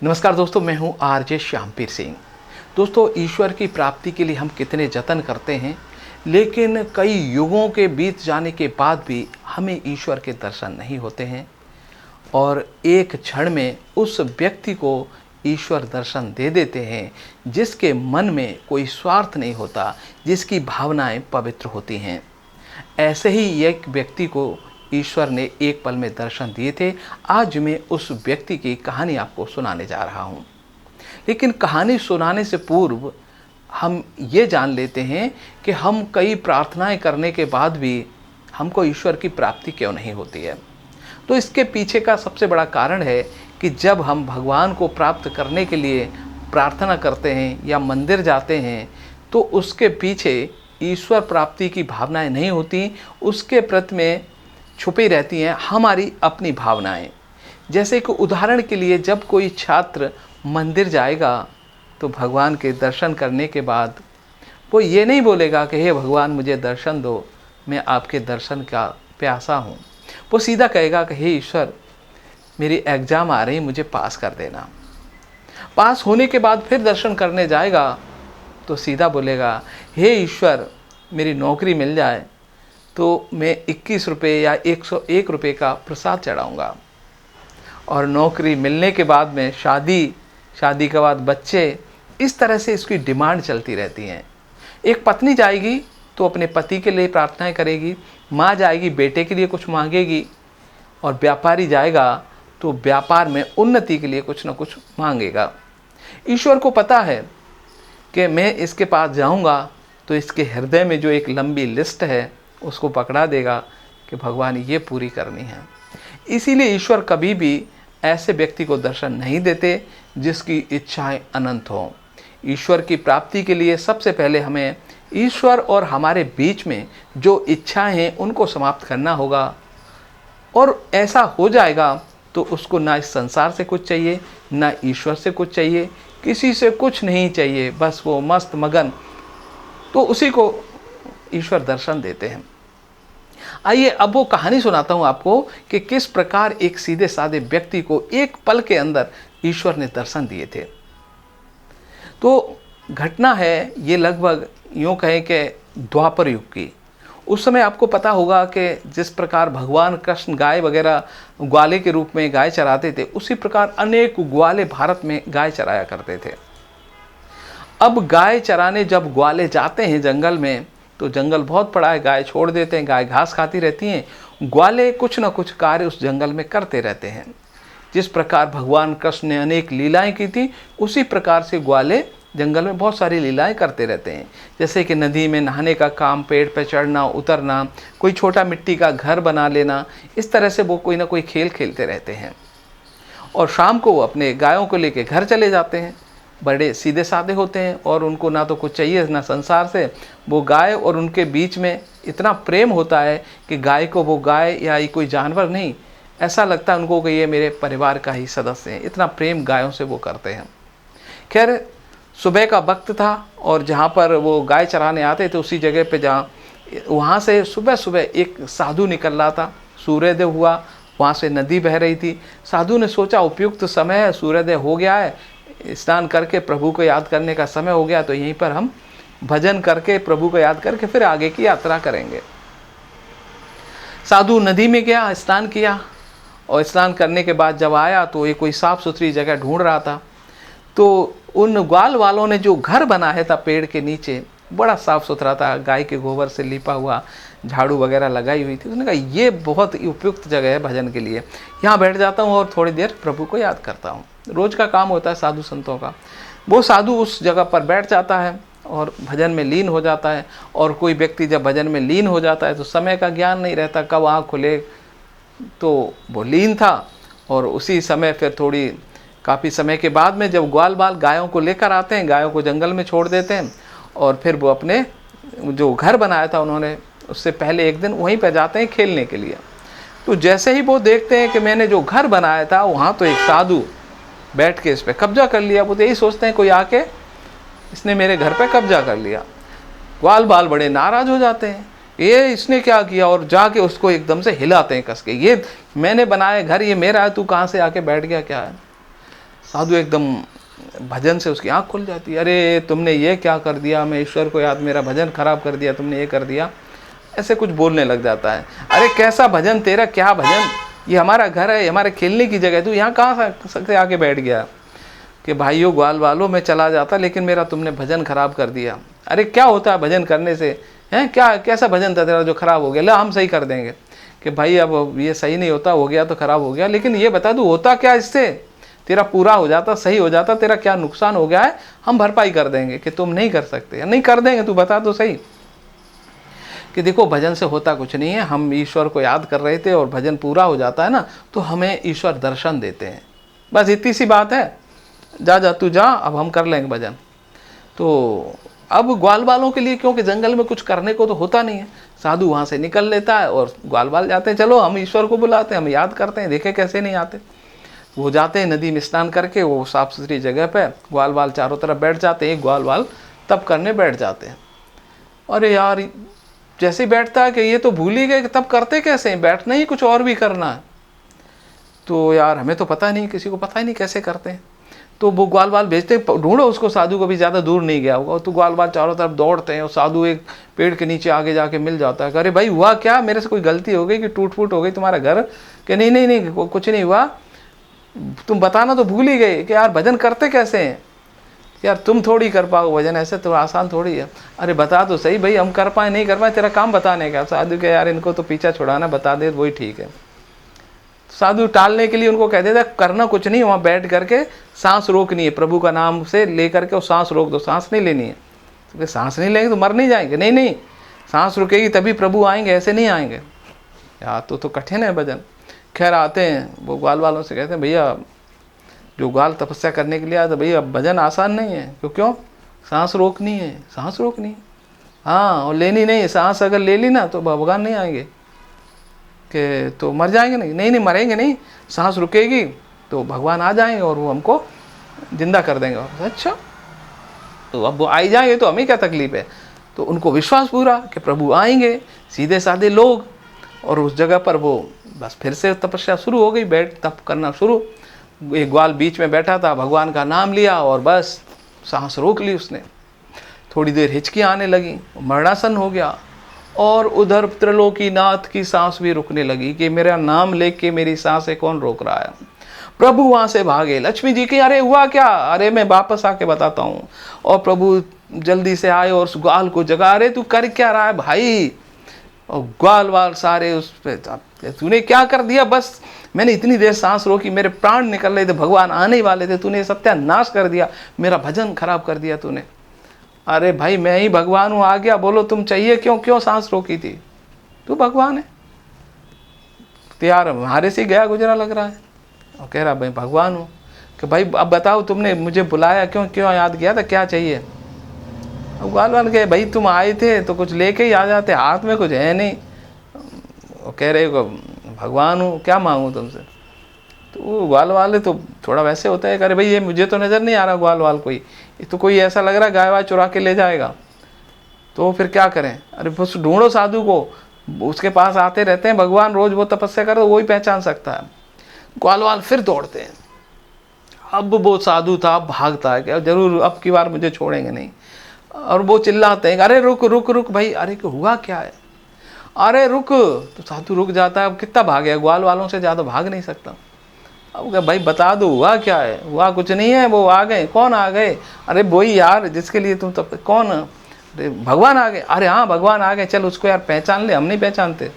नमस्कार दोस्तों, मैं हूं आरजे श्यामपीर सिंह। दोस्तों, ईश्वर की प्राप्ति के लिए हम कितने जतन करते हैं, लेकिन कई युगों के बीत जाने के बाद भी हमें ईश्वर के दर्शन नहीं होते हैं। और एक क्षण में उस व्यक्ति को ईश्वर दर्शन दे देते हैं जिसके मन में कोई स्वार्थ नहीं होता, जिसकी भावनाएं पवित्र होती हैं। ऐसे ही एक व्यक्ति को ईश्वर ने एक पल में दर्शन दिए थे। आज मैं उस व्यक्ति की कहानी आपको सुनाने जा रहा हूँ। लेकिन कहानी सुनाने से पूर्व हम ये जान लेते हैं कि हम कई प्रार्थनाएं करने के बाद भी हमको ईश्वर की प्राप्ति क्यों नहीं होती है। तो इसके पीछे का सबसे बड़ा कारण है कि जब हम भगवान को प्राप्त करने के लिए प्रार्थना करते हैं या मंदिर जाते हैं, तो उसके पीछे ईश्वर प्राप्ति की भावनाएं नहीं होती, उसके प्रति में छुपी रहती हैं हमारी अपनी भावनाएं। जैसे कि उदाहरण के लिए, जब कोई छात्र मंदिर जाएगा तो भगवान के दर्शन करने के बाद वो ये नहीं बोलेगा कि हे भगवान मुझे दर्शन दो, मैं आपके दर्शन का प्यासा हूँ। वो सीधा कहेगा कि हे ईश्वर, मेरी एग्ज़ाम आ रही, मुझे पास कर देना। पास होने के बाद फिर दर्शन करने जाएगा तो सीधा बोलेगा, हे ईश्वर, मेरी नौकरी मिल जाए तो मैं 21 रुपये या 101 रुपये का प्रसाद चढ़ाऊँगा। और नौकरी मिलने के बाद में शादी के बाद बच्चे, इस तरह से इसकी डिमांड चलती रहती हैं। एक पत्नी जाएगी तो अपने पति के लिए प्रार्थनाएं करेगी, माँ जाएगी बेटे के लिए कुछ मांगेगी, और व्यापारी जाएगा तो व्यापार में उन्नति के लिए कुछ ना कुछ मांगेगा। ईश्वर को पता है कि मैं इसके पास जाऊंगा तो इसके हृदय में जो एक लंबी लिस्ट है उसको पकड़ा देगा कि भगवान ये पूरी करनी है। इसीलिए ईश्वर कभी भी ऐसे व्यक्ति को दर्शन नहीं देते जिसकी इच्छाएं अनंत हों। ईश्वर की प्राप्ति के लिए सबसे पहले हमें ईश्वर और हमारे बीच में जो इच्छाएं हैं उनको समाप्त करना होगा। और ऐसा हो जाएगा तो उसको ना इस संसार से कुछ चाहिए, ना ईश्वर से कुछ चाहिए, किसी से कुछ नहीं चाहिए, बस वो मस्त मगन, तो उसी को ईश्वर दर्शन देते हैं। आइए अब वो कहानी सुनाता हूँ आपको कि किस प्रकार एक सीधे साधे व्यक्ति को एक पल के अंदर ईश्वर ने दर्शन दिए थे। तो घटना है ये लगभग यूँ कहें कि द्वापर युग की। उस समय आपको पता होगा कि जिस प्रकार भगवान कृष्ण गाय वगैरह ग्वाले के रूप में गाय चराते थे, उसी प्रकार अनेक ग्वाले भारत में गाय चराया करते थे। अब गाय चराने जब ग्वाले जाते हैं जंगल में, तो जंगल बहुत बड़ा है, गाय छोड़ देते हैं, गाय घास खाती रहती हैं। ग्वाले कुछ न कुछ कार्य उस जंगल में करते रहते हैं। जिस प्रकार भगवान कृष्ण ने अनेक लीलाएं की थी, उसी प्रकार से ग्वाले जंगल में बहुत सारी लीलाएं करते रहते हैं। जैसे कि नदी में नहाने का काम, पेड़ पर चढ़ना उतरना, कोई छोटा मिट्टी का घर बना लेना, इस तरह से वो कोई ना कोई खेल खेलते रहते हैं। और शाम को वो अपने गायों को लेकर घर चले जाते हैं। बड़े सीधे साधे होते हैं और उनको ना तो कुछ चाहिए ना संसार से। वो गाय और उनके बीच में इतना प्रेम होता है कि गाय को वो गाय या ये कोई जानवर नहीं, ऐसा लगता है उनको कि ये मेरे परिवार का ही सदस्य है। इतना प्रेम गायों से वो करते हैं। खैर, सुबह का वक्त था और जहाँ पर वो गाय चराने आते थे उसी जगह पे वहाँ से सुबह सुबह एक साधु निकल रहा था। सूर्योदय हुआ, वहाँ से नदी बह रही थी। साधु ने सोचा उपयुक्त समय है, सूर्योदय हो गया है, स्नान करके प्रभु को याद करने का समय हो गया, तो यहीं पर हम भजन करके प्रभु को याद करके फिर आगे की यात्रा करेंगे। साधु नदी में गया, स्नान किया, और स्नान करने के बाद जब आया तो ये कोई साफ़ सुथरी जगह ढूंढ रहा था। तो उन ग्वाल वालों ने जो घर बनाया था पेड़ के नीचे, बड़ा साफ़ सुथरा था, गाय के गोबर से लिपा हुआ, झाड़ू वगैरह लगाई हुई थी। उसने कहा ये बहुत ही उपयुक्त जगह है भजन के लिए, यहाँ बैठ जाता हूँ और थोड़ी देर प्रभु को याद करता हूँ। रोज़ का काम होता है साधु संतों का। वो साधु उस जगह पर बैठ जाता है और भजन में लीन हो जाता है। और कोई व्यक्ति जब भजन में लीन हो जाता है तो समय का ज्ञान नहीं रहता, कब आँख खुले। तो वो लीन था और उसी समय फिर काफ़ी समय के बाद में जब ग्वाल बाल गायों को लेकर आते हैं, गायों को जंगल में छोड़ देते हैं, और फिर वो अपने जो घर बनाया था उन्होंने, उससे पहले एक दिन वहीं पर जाते हैं खेलने के लिए। तो जैसे ही वो देखते हैं कि मैंने जो घर बनाया था वहाँ तो एक साधु बैठ के इस पर कब्जा कर लिया। वो तो यही सोचते हैं कोई आके इसने मेरे घर पे कब्जा कर लिया। ग्वाल बाल बड़े नाराज़ हो जाते हैं, ये इसने क्या किया, और जाके उसको एकदम से हिलाते हैं कस के, ये मैंने बनाया घर, ये मेरा है, तू कहाँ से आके बैठ गया, क्या है। साधु एकदम भजन से उसकी आंख खुल जाती है। अरे तुमने ये क्या कर दिया, मैं ईश्वर को याद, मेरा भजन खराब कर दिया, तुमने ये कर दिया, ऐसे कुछ बोलने लग जाता है। अरे कैसा भजन तेरा, क्या भजन, ये हमारा घर है, हमारे खेलने की जगह है, तू यहाँ कहाँ से आके बैठ गया। कि भाइयों ग्वाल वालों मैं चला जाता, लेकिन मेरा तुमने भजन खराब कर दिया। अरे क्या होता है भजन करने से, हैं क्या, कैसा भजन था तेरा जो खराब हो गया, ला हम सही कर देंगे। कि भाई अब ये सही नहीं होता, हो गया तो खराब हो गया, लेकिन ये बता दूँ होता क्या इससे, तेरा पूरा हो जाता, सही हो जाता, तेरा क्या नुकसान हो गया है, हम भरपाई कर देंगे। कि तुम नहीं कर सकते, नहीं कर देंगे, तू बता तो सही। कि देखो भजन से होता कुछ नहीं है, हम ईश्वर को याद कर रहे थे और भजन पूरा हो जाता है ना, तो हमें ईश्वर दर्शन देते हैं, बस इतनी सी बात है। जा जा तू जा, अब हम कर लेंगे भजन। तो अब ग्वाल वालों के लिए, क्योंकि जंगल में कुछ करने को तो होता नहीं है, साधु वहाँ से निकल लेता है और ग्वाल वाल जाते हैं, चलो हम ईश्वर को बुलाते हैं, हम याद करते हैं, देखे कैसे नहीं आते। वो जाते हैं नदी में स्नान करके, वो साफ सुथरी जगह पे ग्वाल वाल चारों तरफ बैठ जाते हैं, एक ग्वाल वाल तब करने बैठ जाते हैं। अरे यार जैसे ही बैठता है कि ये तो भूल ही गए कि तब करते कैसे हैं, बैठना ही कुछ और भी करना है। तो यार हमें तो पता नहीं, किसी को पता ही नहीं कैसे करते हैं। तो वो ग्वाल वाल भेजते, ढूंढो उसको, साधु को भी ज़्यादा दूर नहीं गया होगा। तो ग्वाल वाल चारों तरफ दौड़ते हैं और साधु एक पेड़ के नीचे आगे जाके मिल जाता है। अरे भाई हुआ क्या, मेरे से कोई गलती हो गई कि टूट फूट हो गई तुम्हारा घर? कि नहीं नहीं नहीं कुछ नहीं हुआ, तुम बताना तो भूल ही गए कि यार भजन करते कैसे हैं। यार तुम थोड़ी कर पाओ भजन, ऐसे तो आसान थोड़ी है। अरे बता तो सही भाई, हम कर पाए नहीं कर पाए, तेरा काम बताने का। साधु के यार इनको तो पीछा छुड़ाना, बता दे वही ठीक है। साधु टालने के लिए उनको कह देता करना कुछ नहीं, वहाँ बैठ करके सांस रोकनी है, प्रभु का नाम से ले करके वो सांस रोक दो, सांस नहीं लेनी है। तो सांस नहीं लेंगे तो मर नहीं जाएंगे? नहीं नहीं, सांस रुकेगी तभी प्रभु आएंगे, ऐसे नहीं आएंगे। यार तो कठिन है भजन। खैर आते हैं, वो ग्वाल वालों से कहते हैं भैया जो ग्वाल तपस्या करने के लिए आया था भैया, भजन आसान नहीं है। क्यों? सांस रोकनी है, सांस रोकनी है, हाँ, और लेनी नहीं है। सांस अगर ले ली ना तो भगवान नहीं आएंगे, कि तो मर जाएंगे। नहीं नहीं नहीं मरेंगे नहीं, सांस रुकेगी तो भगवान आ जाएंगे और वो हमको जिंदा कर देंगे। अच्छा तो अब वो आई जाएंगे तो हमें क्या तकलीफ है। तो उनको विश्वास पूरा कि प्रभु आएंगे, सीधे साधे लोग। और उस जगह पर वो बस फिर से तपस्या शुरू हो गई, बैठ तप करना शुरू। एक ग्वाल बीच में बैठा था, भगवान का नाम लिया और बस सांस रोक ली उसने। थोड़ी देर हिचकी आने लगी, मरणासन हो गया। और उधर त्रिलोकीनाथ की सांस भी रुकने लगी कि मेरा नाम लेके मेरी सांसें कौन रोक रहा है। प्रभु वहाँ से भागे। लक्ष्मी जी की अरे हुआ क्या, अरे मैं वापस आके बताता हूँ। और प्रभु जल्दी से आए और उस ग्वाल को जगा, अरे तू कर क्या रहा है भाई। और ग्वाल वाल सारे उस पर, तूने क्या कर दिया, बस मैंने इतनी देर सांस रोकी, मेरे प्राण निकल रहे थे, भगवान आने वाले थे, तूने सत्यानाश कर दिया, मेरा भजन खराब कर दिया तूने। अरे भाई मैं ही भगवान हूँ, आ गया, बोलो तुम चाहिए क्यों सांस रोकी थी, तू भगवान है। तो यार हमारे से गया गुजरा लग रहा है। और कह रहा भाई भगवान हूँ। कि भाई अब बताओ तुमने मुझे बुलाया क्यों याद किया था, क्या चाहिए। अब ग्वाल वाल कहे भाई तुम आए थे तो कुछ लेके ही आ जाते, हाथ में कुछ है नहीं। वो कह रहे हो भगवान हूँ, क्या मांगूँ तुमसे। तो वो ग्वाल वाले तो थोड़ा वैसे होता है, अरे भाई ये मुझे तो नज़र नहीं आ रहा ग्वाल वाल कोई, ये तो कोई ऐसा लग रहा है गाय वाय चुरा के ले जाएगा, तो फिर क्या करें। अरे बस ढूंढो साधु को, उसके पास आते रहते हैं भगवान रोज, वो तपस्या करे, वो ही पहचान सकता है। ग्वाल वाल फिर दौड़ते हैं। अब वो साधु था, भागता है कि जरूर अब की बार मुझे छोड़ेंगे नहीं। और वो चिल्लाते हैं अरे रुक रुक रुक भाई, अरे हुआ क्या है, अरे रुक। तो साधु रुक जाता है। अब कितना भागे, ग्वाल वालों से ज़्यादा भाग नहीं सकता। अब क्या भाई बता दो हुआ क्या है। हुआ कुछ नहीं है, वो आ गए। कौन आ गए? अरे वही यार जिसके लिए तुम तब कौन। अरे भगवान आ गए। अरे हाँ भगवान आ गए, चल उसको यार पहचान ले, हम नहीं पहचानते।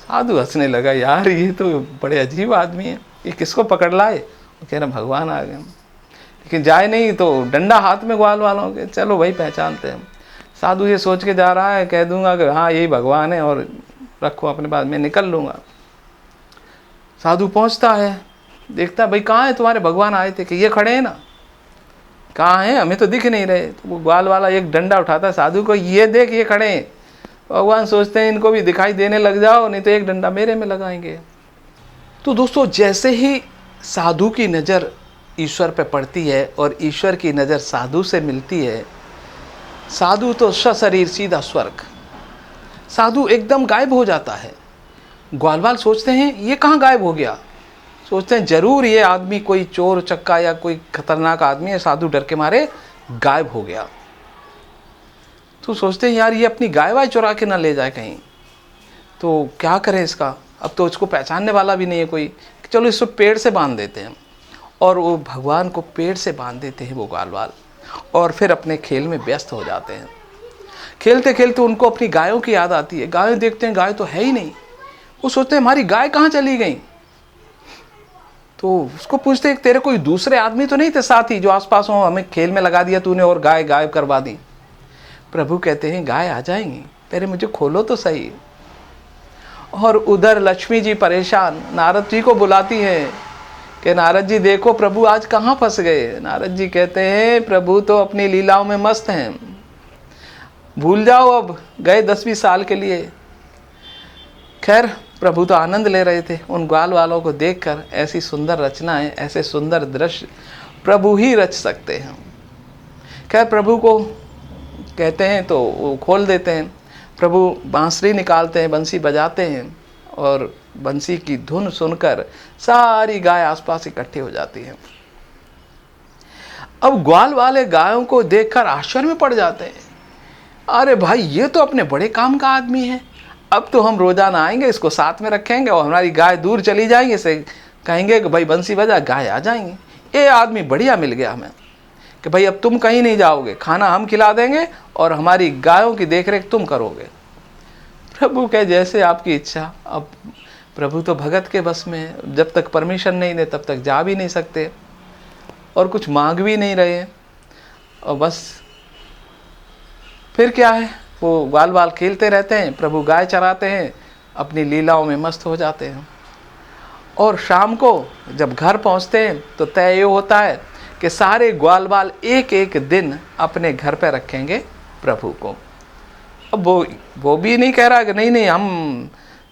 साधु हंसने लगा, यार ये तो बड़े अजीब आदमी है, ये किसको पकड़ लाए। कह रहे भगवान आ गए, लेकिन जाए नहीं तो डंडा हाथ में ग्वाल वालों के, चलो भाई पहचानते हैं। साधु ये सोच के जा रहा है, कह दूंगा कि हाँ यही भगवान है और रखो अपने पास, मैं निकल लूँगा। साधु पहुँचता है, देखता भाई कहाँ है तुम्हारे भगवान आए थे, कि ये खड़े हैं ना, कहाँ हैं, हमें तो दिख नहीं रहे। तो वो ग्वाल वाला एक डंडा उठाता है साधु को, ये देख ये खड़े हैं। भगवान सोचते हैं इनको भी दिखाई देने लग जाओ, नहीं तो एक डंडा मेरे में लगाएंगे। तो दोस्तों जैसे ही साधु की नज़र ईश्वर पे पड़ती है और ईश्वर की नज़र साधु से मिलती है, साधु तो सशरीर सीधा स्वर्ग, साधु एकदम गायब हो जाता है। ग्वाल वाल सोचते हैं ये कहाँ गायब हो गया, सोचते हैं जरूर ये आदमी कोई चोर चक्का या कोई खतरनाक आदमी है, साधु डर के मारे गायब हो गया। तो सोचते हैं यार ये अपनी गाय वाय चुरा के ना ले जाए कहीं, तो क्या करें इसका, अब तो इसको पहचानने वाला भी नहीं है कोई, चलो इसको पेड़ से बांध देते हैं। और वो भगवान को पेड़ से बांध देते हैं वो ग्वालवाल, और फिर अपने खेल में व्यस्त हो जाते हैं। खेलते खेलते उनको अपनी गायों की याद आती है। गाय देखते हैं गाय तो है ही नहीं, वो सोचते हैं हमारी गाय कहाँ चली गई। तो उसको पूछते हैं तेरे कोई दूसरे आदमी तो नहीं थे साथी जो आसपास हो, हमें खेल में लगा दिया तूने और गाय गायब करवा दी। प्रभु कहते हैं गाय आ जाएंगी, पहले मुझे खोलो तो सही। और उधर लक्ष्मी जी परेशान नारद जी को बुलाती है कि नारद जी देखो प्रभु आज कहाँ फंस गए। नारद जी कहते हैं प्रभु तो अपनी लीलाओं में मस्त हैं, भूल जाओ अब, गए 10-20 साल के लिए। खैर प्रभु तो आनंद ले रहे थे उन ग्वाल वालों को देखकर। ऐसी सुंदर रचनाएं, ऐसे सुंदर दृश्य प्रभु ही रच सकते हैं। खैर प्रभु को कहते हैं तो वो खोल देते हैं। प्रभु बांसुरी निकालते हैं, बंसी बजाते हैं, और बंसी की धुन सुनकर सारी गाय आसपास इकट्ठी हो जाती हैं। अब ग्वाल वाले गायों को देखकर आश्चर्य में पड़ जाते हैं, अरे भाई ये तो अपने बड़े काम का आदमी है, अब तो हम रोजाना आएंगे, इसको साथ में रखेंगे और हमारी गाय दूर चली जाएंगी, इसे कहेंगे कि भाई बंसी बजा, गाय आ जाएंगी। ये आदमी बढ़िया मिल गया हमें कि भाई अब तुम कहीं नहीं जाओगे, खाना हम खिला देंगे और हमारी गायों की देखरेख तुम करोगे। प्रभु कहे जैसे आपकी इच्छा। अब प्रभु तो भगत के बस में, जब तक परमिशन नहीं दे तब तक जा भी नहीं सकते और कुछ मांग भी नहीं रहे। और बस फिर क्या है, वो बाल बाल खेलते रहते हैं, प्रभु गाय चराते हैं, अपनी लीलाओं में मस्त हो जाते हैं। और शाम को जब घर पहुंचते हैं तो तय ये होता है कि सारे ग्वाल बाल एक एक दिन अपने घर पे रखेंगे प्रभु को। अब वो भी नहीं कह रहा कि नहीं हम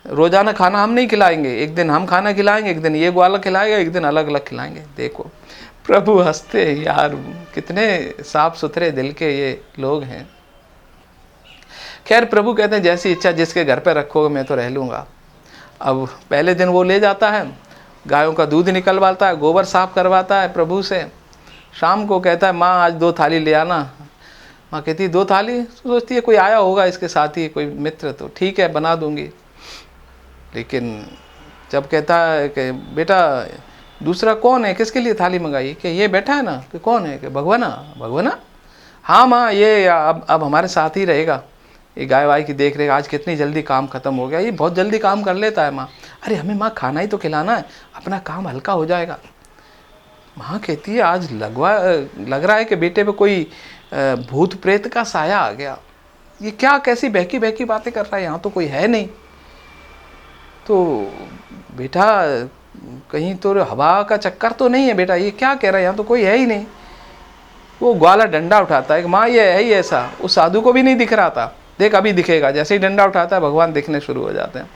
रोज़ाना खाना हम नहीं खिलाएंगे, एक दिन हम खाना खिलाएंगे, एक दिन ये ग्वाला खिलाएगा, एक दिन अलग अलग खिलाएंगे। देखो प्रभु हंसते हैं, यार कितने साफ सुथरे दिल के ये लोग हैं। खैर प्रभु कहते हैं जैसी इच्छा, जिसके घर पे रखोगे मैं तो रह लूँगा। अब पहले दिन वो ले जाता है, गायों का दूध निकलवाता है, गोबर साफ करवाता है प्रभु से। शाम को कहता है माँ आज 2 थाली ले आना। माँ कहती है 2 थाली, सोचती है कोई आया होगा इसके साथ ही, कोई मित्र, तो ठीक है बना दूंगी। लेकिन जब कहता है कि बेटा दूसरा कौन है, किसके लिए थाली मंगाई, कि ये बैठा है ना, कि कौन है, कि भगवाना। भगवाना हाँ माँ ये अब हमारे साथ ही रहेगा, ये गाय वाय की देख रेख। आज कितनी जल्दी काम खत्म हो गया, ये बहुत जल्दी काम कर लेता है माँ। अरे हमें माँ खाना ही तो खिलाना है, अपना काम हल्का हो जाएगा। माँ कहती है आज लग रहा है कि बेटे पे कोई भूत प्रेत का साया आ गया, ये क्या कैसी बहकी बहकी बातें कर रहा है, यहाँ तो कोई है नहीं। तो बेटा कहीं तो हवा का चक्कर तो नहीं है बेटा, ये क्या कह रहा है, यहाँ तो कोई है ही नहीं। वो ग्वाला डंडा उठाता है कि माँ ये है ही ऐसा। उस साधु को भी नहीं दिख रहा था, देख अभी दिखेगा। जैसे ही डंडा उठाता है भगवान दिखने शुरू हो जाते हैं।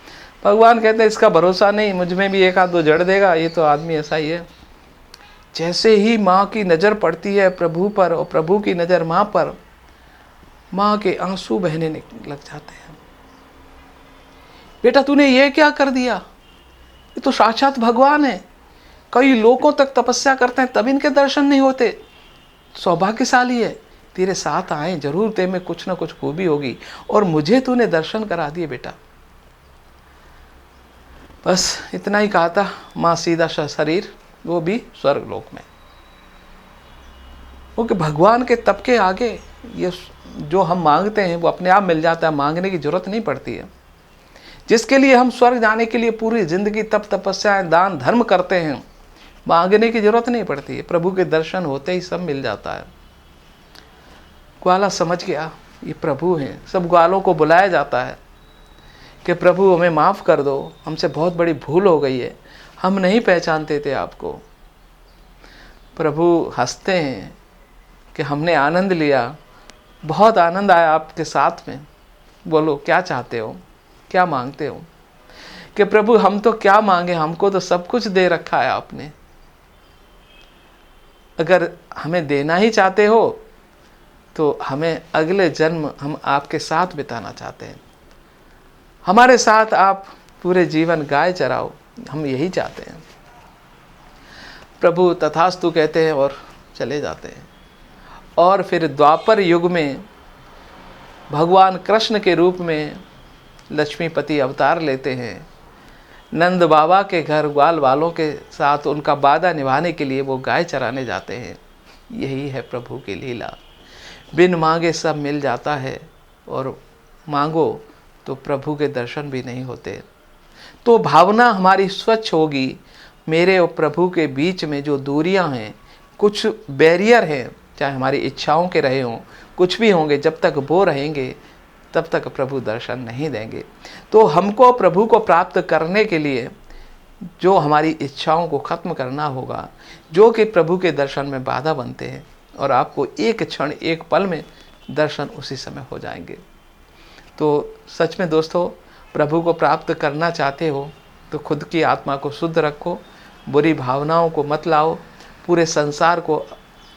भगवान कहते हैं इसका भरोसा नहीं, मुझ में भी 1-2 जड़ देगा, ये तो आदमी ऐसा ही है। जैसे ही माँ की नज़र पड़ती है प्रभु पर और प्रभु की नज़र माँ पर, माँ के आंसू बहने लग जाते हैं। बेटा तूने ये क्या कर दिया, ये तो साक्षात भगवान है। कई लोगों तक तपस्या करते हैं तब इनके दर्शन नहीं होते। सौभाग्यशाली है, तेरे साथ आए, जरूर तेरे में कुछ ना कुछ खूबी होगी, और मुझे तूने दर्शन करा दिए बेटा। बस इतना ही कहा था। माँ सीधा शरीर, वो भी स्वर्ग लोक में। क्योंकि भगवान के तप के आगे ये जो हम मांगते हैं वो अपने आप मिल जाता है, मांगने की जरूरत नहीं पड़ती है। जिसके लिए हम स्वर्ग जाने के लिए पूरी जिंदगी तप तपस्याएं दान धर्म करते हैं, मांगने की जरूरत नहीं पड़ती है, प्रभु के दर्शन होते ही सब मिल जाता है। ग्वाला समझ गया ये प्रभु हैं। सब ग्वालों को बुलाया जाता है कि प्रभु हमें माफ़ कर दो, हमसे बहुत बड़ी भूल हो गई है, हम नहीं पहचानते थे आपको। प्रभु हंसते हैं कि हमने आनंद लिया, बहुत आनंद आया आपके साथ में, बोलो क्या चाहते हो, क्या मांगते हो। कि प्रभु हम तो क्या मांगे, हमको तो सब कुछ दे रखा है आपने, अगर हमें देना ही चाहते हो तो हमें अगले जन्म हम आपके साथ बिताना चाहते हैं, हमारे साथ आप पूरे जीवन गाय चराओ, हम यही चाहते हैं। प्रभु तथास्तु कहते हैं और चले जाते हैं। और फिर द्वापर युग में भगवान कृष्ण के रूप में लक्ष्मीपति अवतार लेते हैं। नंद बाबा के घर ग्वाल वालों के साथ उनका वादा निभाने के लिए वो गाय चराने जाते हैं। यही है प्रभु की लीला। बिन मांगे सब मिल जाता है और मांगो तो प्रभु के दर्शन भी नहीं होते। तो भावना हमारी स्वच्छ होगी। मेरे और प्रभु के बीच में जो दूरियां हैं, कुछ बैरियर हैं, चाहे हमारी इच्छाओं के रहे हों, कुछ भी होंगे, जब तक वो रहेंगे तब तक प्रभु दर्शन नहीं देंगे। तो हमको प्रभु को प्राप्त करने के लिए जो हमारी इच्छाओं को ख़त्म करना होगा, जो कि प्रभु के दर्शन में बाधा बनते हैं, और आपको एक क्षण एक पल में दर्शन उसी समय हो जाएंगे। तो सच में दोस्तों, प्रभु को प्राप्त करना चाहते हो तो खुद की आत्मा को शुद्ध रखो, बुरी भावनाओं को मत लाओ, पूरे संसार को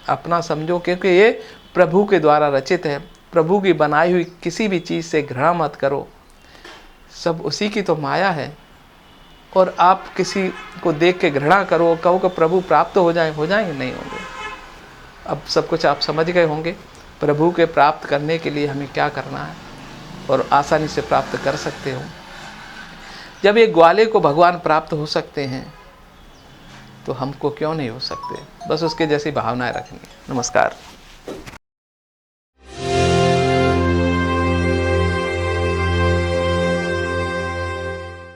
अपना समझो, क्योंकि ये प्रभु के द्वारा रचित है। प्रभु की बनाई हुई किसी भी चीज़ से घृणा मत करो, सब उसी की तो माया है। और आप किसी को देख के घृणा करो, कहो कि प्रभु प्राप्त हो जाएंगे, नहीं होंगे। अब सब कुछ आप समझ गए होंगे प्रभु के प्राप्त करने के लिए हमें क्या करना है, और आसानी से प्राप्त कर सकते हो। जब एक ग्वाले को भगवान प्राप्त हो सकते हैं तो हमको क्यों नहीं हो सकते। बस उसके जैसी भावनाएं रखनी। नमस्कार।